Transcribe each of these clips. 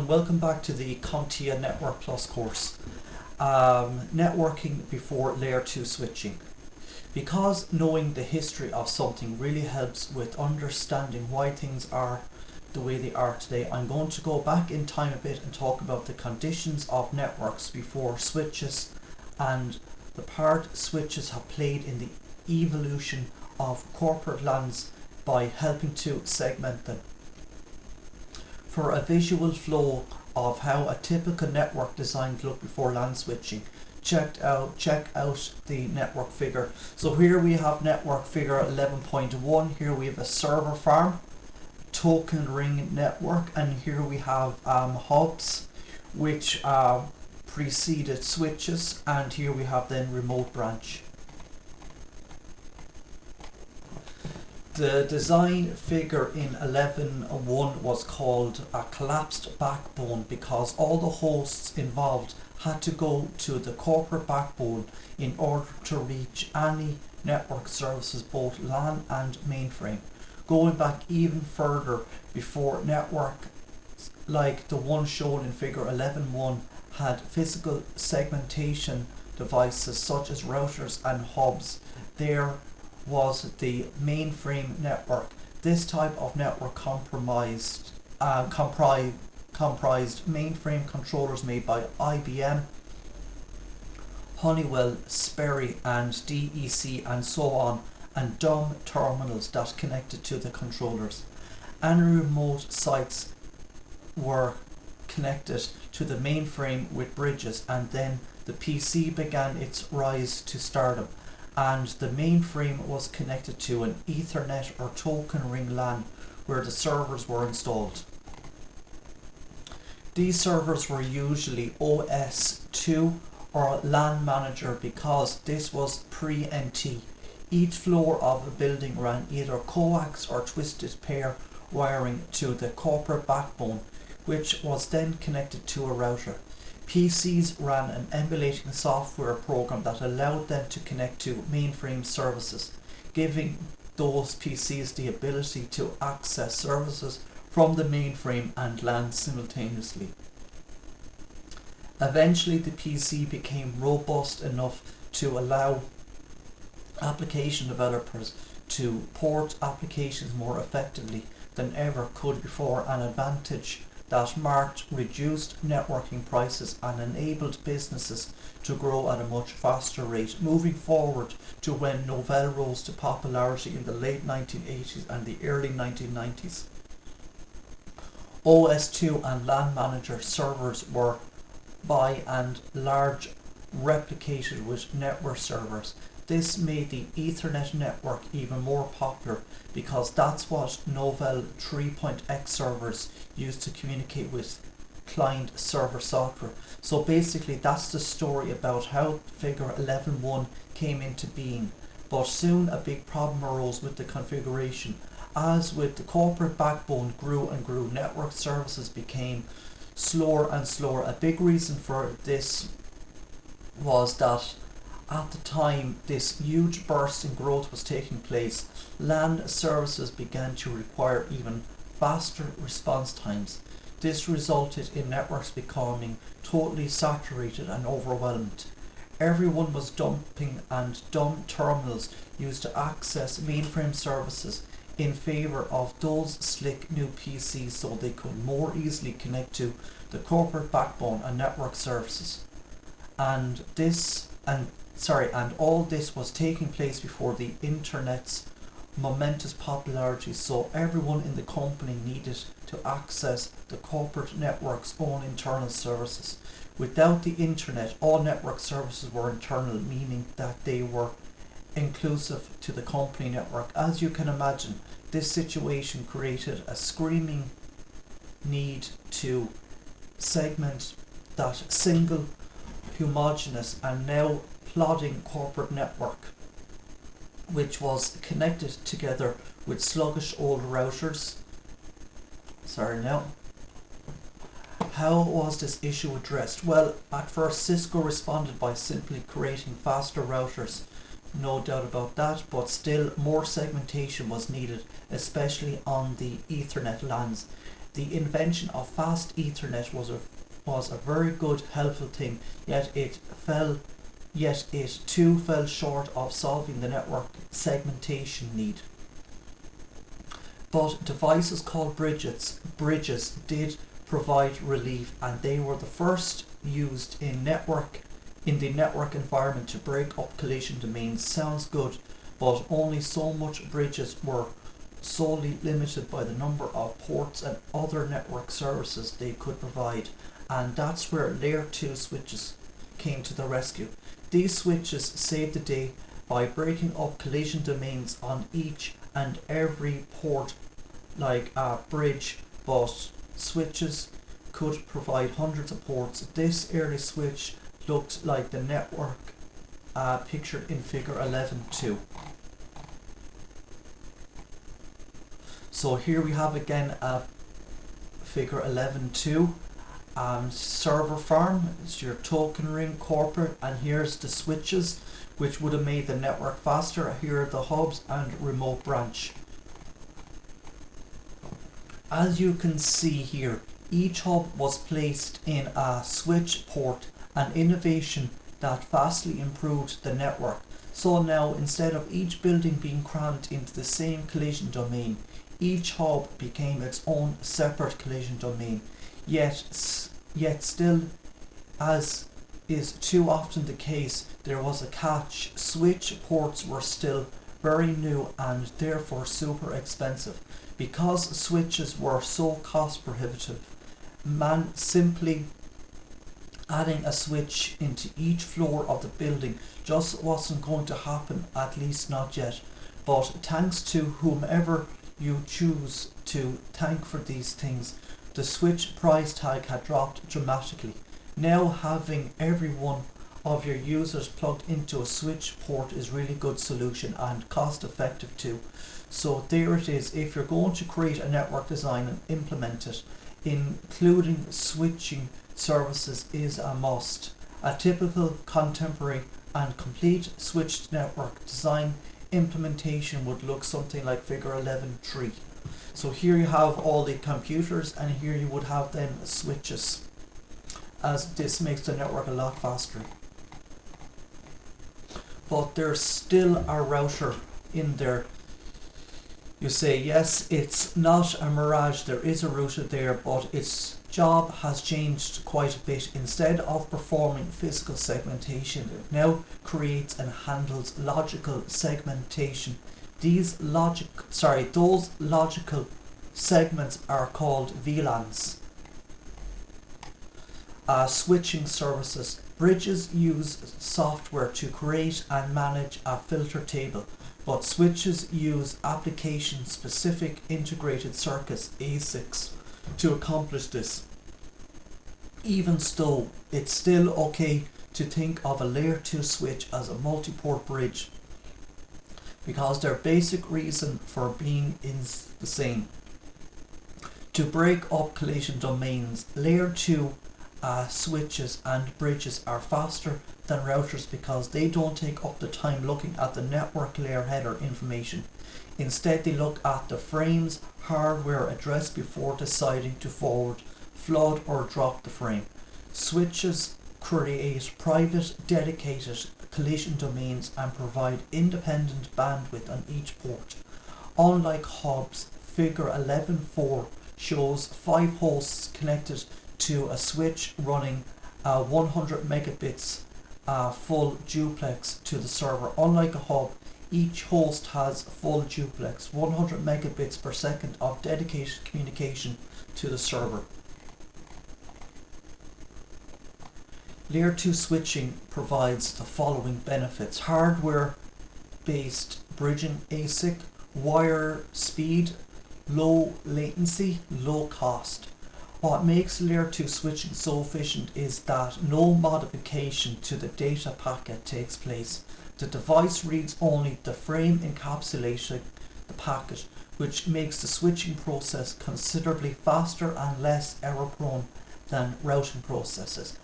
everyone, welcome back to the Comptia Network Plus course. Networking before Layer 2 switching. Because knowing the history of something really helps with understanding why things are the way they are today, I'm going to go back in time a bit and talk about the conditions of networks before switches and the part switches have played in the evolution of corporate LANs by helping to segment them. For a visual flow of how a typical network design looked before LAN switching, check out the network figure. So here we have network figure 11.1. Here we have a server farm, token ring network, and here we have hubs which preceded switches, and here we have then remote branch. The design figure in 11.1 was called a collapsed backbone because all the hosts involved had to go to the corporate backbone in order to reach any network services, both LAN and mainframe. Going back even further, before network like the one shown in figure 11.1 had physical segmentation devices such as routers and hubs, there was the mainframe network. This type of network comprised mainframe controllers made by IBM, Honeywell, Sperry and DEC and so on, and dumb terminals that connected to the controllers. Any remote sites were connected to the mainframe with bridges, and then the PC began its rise to stardom, and the mainframe was connected to an Ethernet or token ring LAN where the servers were installed. These servers were usually OS2 or LAN manager because this was pre-NT. Each floor of a building ran either coax or twisted pair wiring to the corporate backbone, which was then connected to a router. PCs ran an emulating software program that allowed them to connect to mainframe services, giving those PCs the ability to access services from the mainframe and LAN simultaneously. Eventually the PC became robust enough to allow application developers to port applications more effectively than ever could before, an advantage that marked reduced networking prices and enabled businesses to grow at a much faster rate, moving forward to when Novell rose to popularity in the late 1980s and the early 1990s. OS2 and LAN manager servers were by and large replicated with network servers. This made the Ethernet network even more popular because that's what Novell 3.x servers used to communicate with client server software. So basically that's the story about how figure 11.1 came into being. But soon a big problem arose with the configuration. As with the corporate backbone grew and grew, network services became slower and slower. A big reason for this was that at the time this huge burst in growth was taking place, LAN services began to require even faster response times. This resulted in networks becoming totally saturated and overwhelmed. Everyone was dumping and dumb terminals used to access mainframe services in favor of those slick new PCs so they could more easily connect to the corporate backbone and network services. And all this was taking place before the internet's momentous popularity, so everyone in the company needed to access the corporate network's own internal services. Without the internet, all network services were internal, meaning that they were inclusive to the company network. As you can imagine, this situation created a screaming need to segment that single, homogeneous and now plodding corporate network, which was connected together with sluggish old routers. How was this issue addressed? Well, at first Cisco responded by simply creating faster routers, no doubt about that, but still more segmentation was needed, especially on the Ethernet LANs. The invention of fast Ethernet was a very good, helpful thing, yet it too fell short of solving the network segmentation need. But devices called bridges did provide relief, and they were the first used in the network environment to break up collision domains. Sounds good, but only so much. Bridges were solely limited by the number of ports and other network services they could provide, and that's where layer 2 switches came to the rescue. These switches saved the day by breaking up collision domains on each and every port like a bridge, but switches could provide hundreds of ports. This early switch looked like the network pictured in figure 11.2. So here we have again a figure 11.2. Server farm is your token ring corporate, and here's the switches which would have made the network faster. Here are the hubs and remote branch. As you can see here, each hub was placed in a switch port, an innovation that vastly improved the network. So now, instead of each building being crammed into the same collision domain, each hub became its own separate collision domain. Yet still, as is too often the case, there was a catch. Switch ports were still very new and therefore super expensive. Because switches were so cost prohibitive, simply adding a switch into each floor of the building just wasn't going to happen, at least not yet. But thanks to whomever you choose to thank for these things, the switch price tag had dropped dramatically. Now having every one of your users plugged into a switch port is really good solution and cost effective too. So there it is. If you're going to create a network design and implement it, including switching services is a must. A typical contemporary and complete switched network design implementation would look something like figure 11.3. So here you have all the computers, and here you would have then switches, as this makes the network a lot faster. But there's still a router in there. You say, yes, it's not a mirage, there is a router there, but its job has changed quite a bit. Instead of performing physical segmentation, it now creates and handles logical segmentation. Those logical segments are called VLANs. Switching services. Bridges use software to create and manage a filter table, but switches use application-specific integrated circuits, ASICs, to accomplish this. Even so, it's still okay to think of a layer 2 switch as a multi-port bridge, because their basic reason for being is the same: to break up collision domains. Layer 2 switches and bridges are faster than routers because they don't take up the time looking at the network layer header information. Instead, they look at the frame's hardware address before deciding to forward, flood or drop the frame. Switches create private, dedicated collision domains and provide independent bandwidth on each port. Unlike hubs, figure 11.4 shows 5 hosts connected to a switch running 100 megabits full duplex to the server. Unlike a hub, each host has full duplex, 100 megabits per second of dedicated communication to the server. Layer 2 switching provides the following benefits: hardware-based bridging ASIC, wire speed, low latency, low cost. What makes layer 2 switching so efficient is that no modification to the data packet takes place. The device reads only the frame encapsulating the packet, which makes the switching process considerably faster and less error prone than routing processes.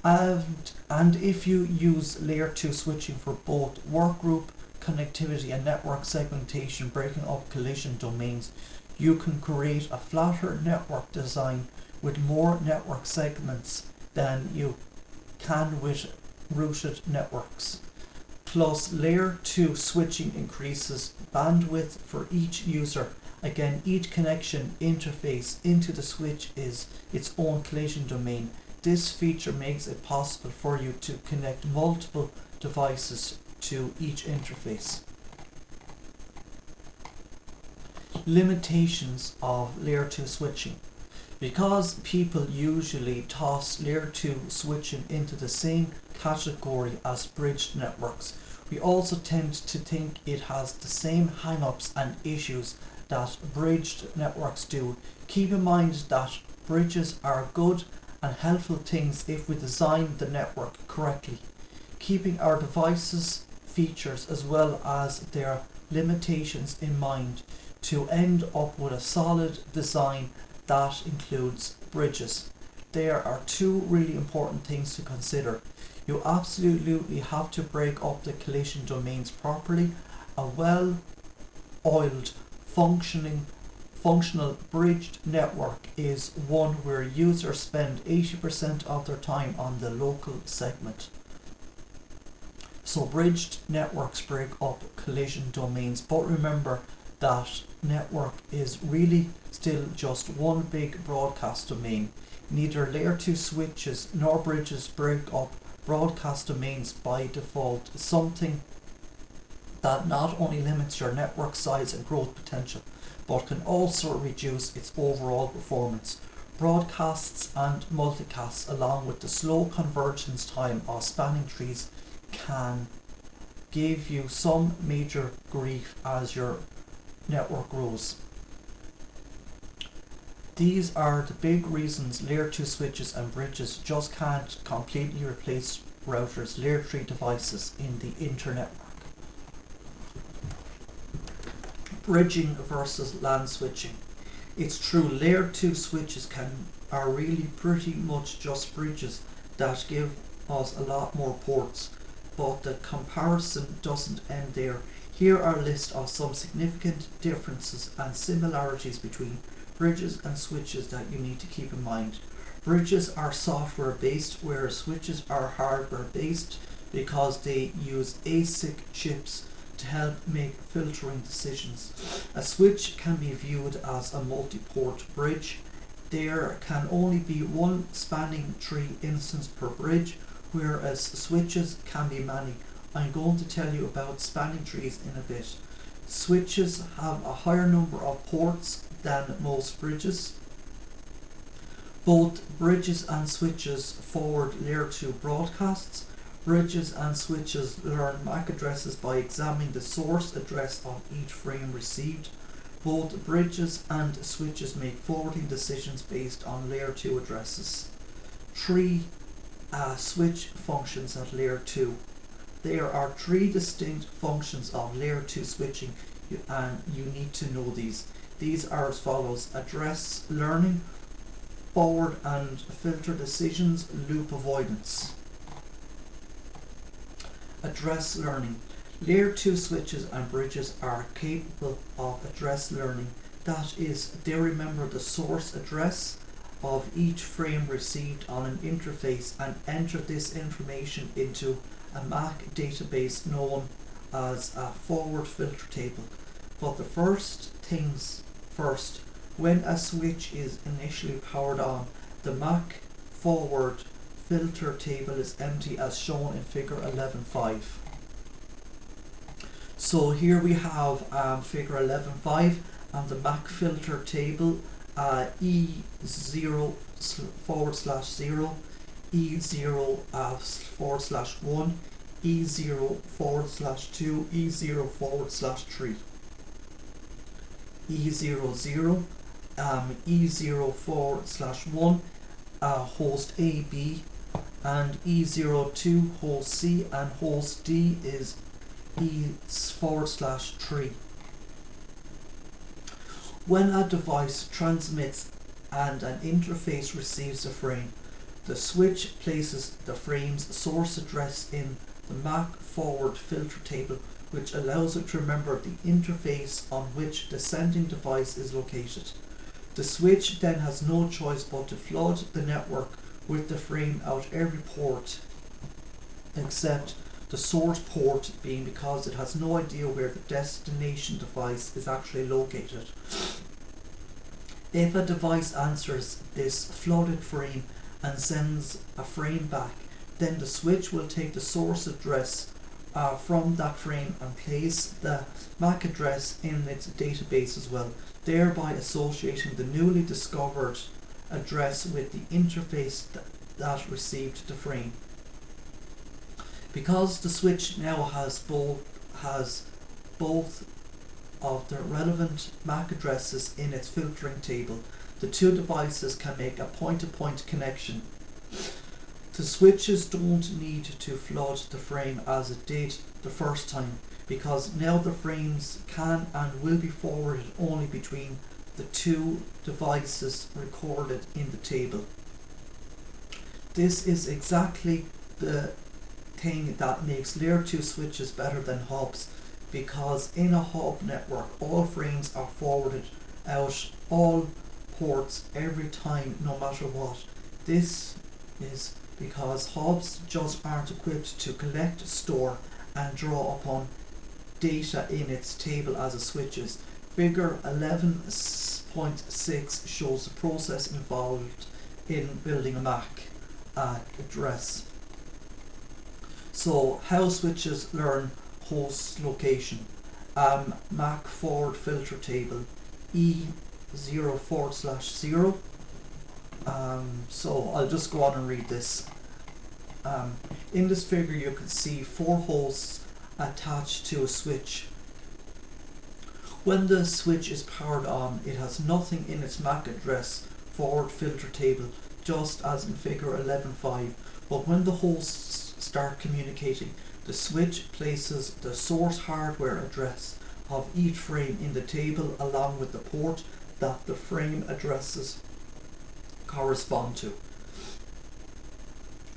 And if you use layer 2 switching for both workgroup connectivity and network segmentation, breaking up collision domains, You can create a flatter network design with more network segments than you can with routed networks. Plus, layer 2 switching increases bandwidth for each user. Again, each connection interface into the switch is its own collision domain. This feature makes it possible for you to connect multiple devices to each interface. Limitations of layer 2 switching. Because people usually toss layer 2 switching into the same category as bridged networks, we also tend to think it has the same hang-ups and issues that bridged networks do. Keep in mind that bridges are good and helpful things if we design the network correctly, keeping our devices' features as well as their limitations in mind to end up with a solid design that includes bridges. There are two really important things to consider. You absolutely have to break up the collision domains properly. A well-oiled, functional bridged network is one where users spend 80% of their time on the local segment. So bridged networks break up collision domains, but remember that network is really still just one big broadcast domain. Neither layer 2 switches nor bridges break up broadcast domains by default, something that not only limits your network size and growth potential, but can also reduce its overall performance. Broadcasts and multicasts, along with the slow convergence time of spanning trees, can give you some major grief as your network grows. These are the big reasons layer 2 switches and bridges just can't completely replace routers, layer 3 devices in the internet. Bridging versus LAN switching. It's true, layer 2 switches are really pretty much just bridges that give us a lot more ports, but the comparison doesn't end there. Here are a list of some significant differences and similarities between bridges and switches that you need to keep in mind. Bridges are software based, whereas switches are hardware based because they use ASIC chips to help make filtering decisions. A switch can be viewed as a multi-port bridge. There can only be one spanning tree instance per bridge, whereas switches can be many. I'm going to tell you about spanning trees in a bit. Switches have a higher number of ports than most bridges. Both bridges and switches forward layer 2 broadcasts. Bridges and switches learn MAC addresses by examining the source address of each frame received. Both bridges and switches make forwarding decisions based on layer 2 addresses. 3 switch functions at layer 2. There are 3 distinct functions of layer 2 switching, and you need to know these. These are as follows: address learning, forward and filter decisions, loop avoidance. Address learning. Layer 2 switches and bridges are capable of address learning. That is, they remember the source address of each frame received on an interface and enter this information into a MAC database known as a forward filter table. But the first things first, when a switch is initially powered on, the MAC forward filter table is empty as shown in figure 11.5. So here we have figure 11.5 and the MAC filter table, E0 /0, E0 /1, E0 /2, E0 /3, E00, E0 /1, host A, B, and E02 host C, and host D is E /3. When a device transmits and an interface receives a frame, the switch places the frame's source address in the MAC forward filter table which allows it to remember the interface on which the sending device is located. The switch then has no choice but to flood the network with the frame out every port except the source port, being because it has no idea where the destination device is actually located. If a device answers this flooded frame and sends a frame back, then the switch will take the source address from that frame and place the MAC address in its database as well, thereby associating the newly discovered address with the interface that received the frame. Because the switch now has both of the relevant MAC addresses in its filtering table, the two devices can make a point-to-point connection. The switches don't need to flood the frame as it did the first time, because now the frames can and will be forwarded only between the two devices recorded in the table. This is exactly the thing that makes layer 2 switches better than hubs, because in a hub network all frames are forwarded out all ports every time, no matter what. This is because hubs just aren't equipped to collect, store and draw upon data in its table as a switches. Figure 11.6 shows the process involved in building a MAC address. So how switches learn host location. MAC forward filter table E0/0. So I'll just go on and read this. In this figure you can see 4 hosts attached to a switch. When the switch is powered on, it has nothing in its MAC address forward filter table, just as in figure 11.5. But when the hosts start communicating, the switch places the source hardware address of each frame in the table along with the port that the frame addresses correspond to.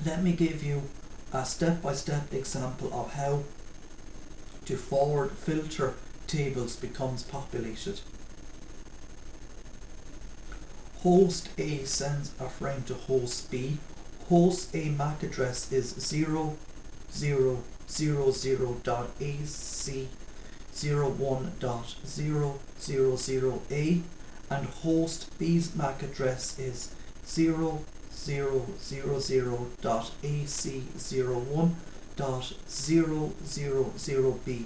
Let me give you a step-by-step example of how to forward filter tables becomes populated. Host A sends a frame to host B. Host A MAC address is 0000.AC01.000A, and host B's MAC address is 0000.AC01.000B.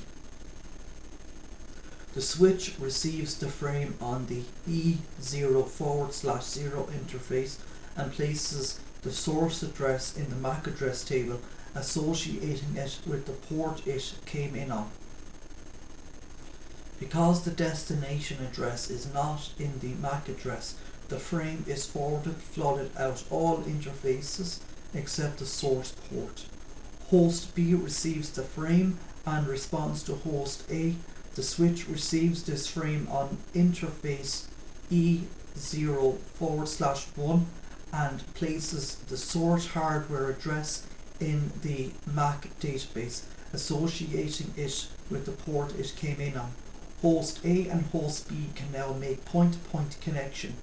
The switch receives the frame on the E0/0 interface and places the source address in the MAC address table, associating it with the port it came in on. Because the destination address is not in the MAC address, the frame is flooded out all interfaces except the source port. Host B receives the frame and responds to host A. The switch receives this frame on interface E0/1 and places the source hardware address in the MAC database, associating it with the port it came in on. Host A and host B can now make point-to-point connection,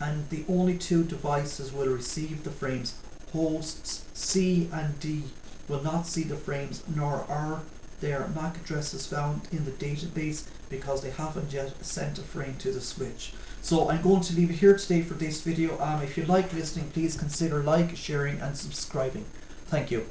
and the only two devices will receive the frames. Hosts C and D will not see the frames, nor are their MAC addresses found in the database because they haven't yet sent a frame to the switch. So I'm going to leave it here today for this video. If you like listening, please consider sharing and subscribing. Thank you.